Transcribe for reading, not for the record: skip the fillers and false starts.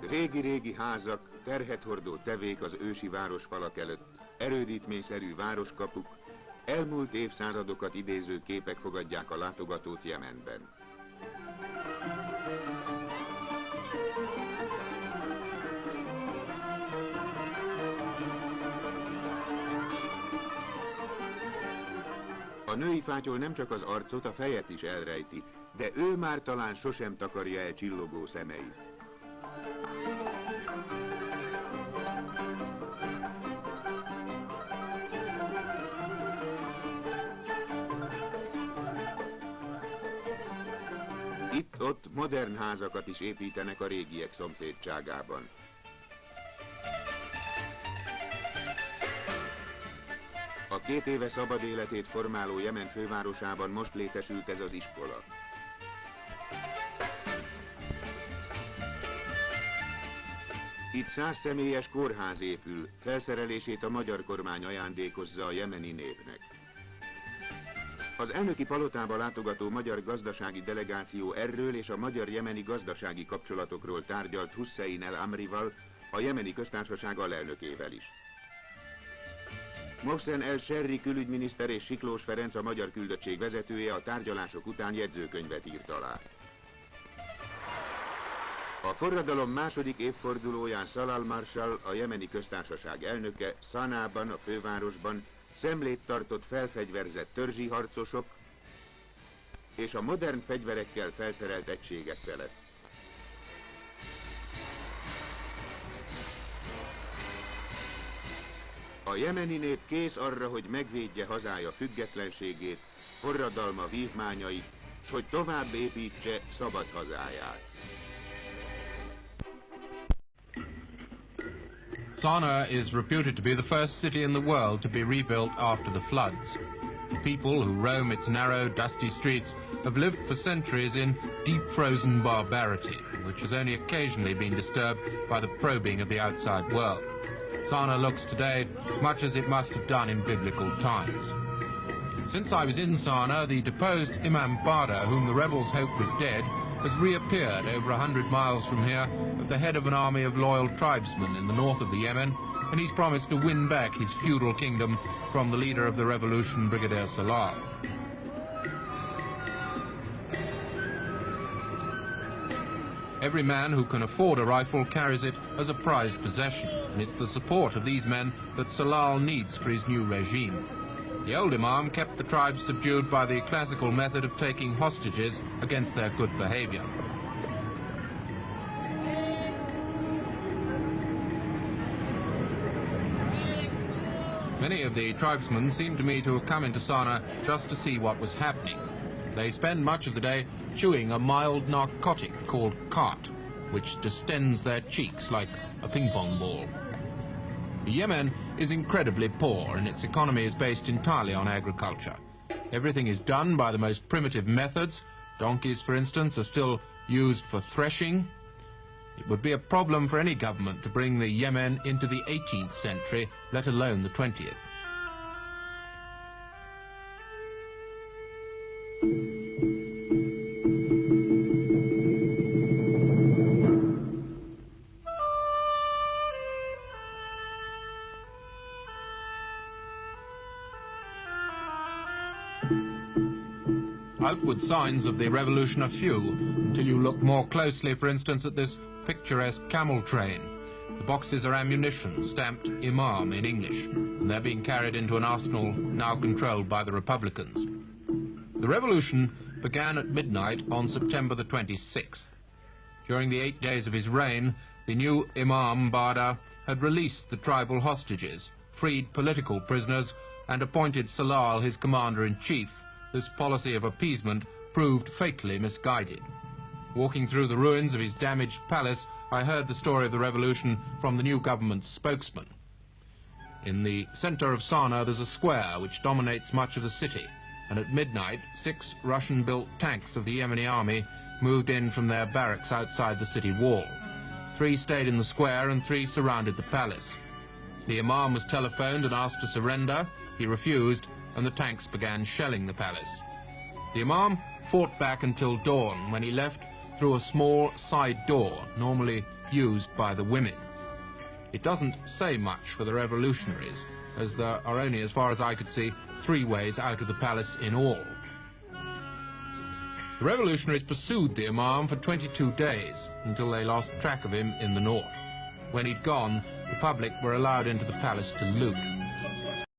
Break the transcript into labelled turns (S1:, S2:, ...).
S1: Régi-régi házak, terhet hordó tevék az ősi városfalak előtt, erődítményszerű városkapuk, elmúlt évszázadokat idéző képek fogadják a látogatót Jemenben. A női fátyol nem csak az arcot, a fejet is elrejti, de ő már talán sosem takarja el csillogó szemeit. Itt-ott modern házakat is építenek a régiek szomszédságában. A 2 éve szabad életét formáló Jemen fővárosában most létesült ez az iskola. Itt 100 személyes kórház épül, felszerelését a magyar kormány ajándékozza a jemeni népnek. Az elnöki palotába látogató magyar gazdasági delegáció erről és a magyar-jemeni gazdasági kapcsolatokról tárgyalt Hussein el-Amrival, a jemeni köztársaság alelnökével is. Mohsen el-Serri külügyminiszter és Siklós Ferenc, a magyar küldöttség vezetője a tárgyalások után jegyzőkönyvet írt alá. A forradalom második évfordulóján Szalal Marshall, a jemeni köztársaság elnöke, Szanában, a fővárosban szemlét tartott felfegyverzett törzsi harcosok és a modern fegyverekkel felszerelt egységek felett. A jemeni nép kész arra, hogy megvédje hazája függetlenségét, forradalma vívmányait, s hogy tovább építse szabad hazáját.
S2: Sana'a is reputed to be the first city in the world to be rebuilt after the floods. The people who roam its narrow, dusty streets have lived for centuries in deep-frozen barbarity, which has only occasionally been disturbed by the probing of the outside world. Sana'a looks today much as it must have done in biblical times. Since I was in Sana'a, the deposed Imam Bada, whom the rebels hoped was dead, has reappeared over 100 miles from here at the head of an army of loyal tribesmen in the north of the Yemen, and he's promised to win back his feudal kingdom from the leader of the revolution, Brigadier Salal. Every man who can afford a rifle carries it as a prized possession, and it's the support of these men that Salal needs for his new regime. The old Imam kept the tribes subdued by the classical method of taking hostages against their good behavior. Many of the tribesmen seemed to me to have come into Sana'a just to see what was happening. They spend much of the day chewing a mild narcotic called khat, which distends their cheeks like a ping-pong ball. The Yemen is incredibly poor, and its economy is based entirely on agriculture. Everything is done by the most primitive methods. Donkeys, for instance, are still used for threshing. It would be a problem for any government to bring the Yemen into the 18th century, let alone the 20th. Outward signs of the revolution are few, until you look more closely, for instance, at this picturesque camel train. The boxes are ammunition, stamped Imam in English, and they're being carried into an arsenal now controlled by the Republicans. The revolution began at midnight on September the 26th. During the 8 days of his reign, the new Imam Bada had released the tribal hostages, freed political prisoners, and appointed Salal his commander-in-chief. This policy of appeasement proved fatally misguided. Walking through the ruins of his damaged palace, I heard the story of the revolution from the new government's spokesman. In the center of Sana'a there's a square which dominates much of the city, and at midnight 6 Russian-built tanks of the Yemeni army moved in from their barracks outside the city wall. 3 stayed in the square and 3 surrounded the palace. The Imam was telephoned and asked to surrender. He refused, and the tanks began shelling the palace. The Imam fought back until dawn, when he left through a small side door, normally used by the women. It doesn't say much for the revolutionaries, as there are only, as far as I could see, 3 ways out of the palace in all. The revolutionaries pursued the Imam for 22 days, until they lost track of him in the north. When he'd gone, the public were allowed into the palace to loot.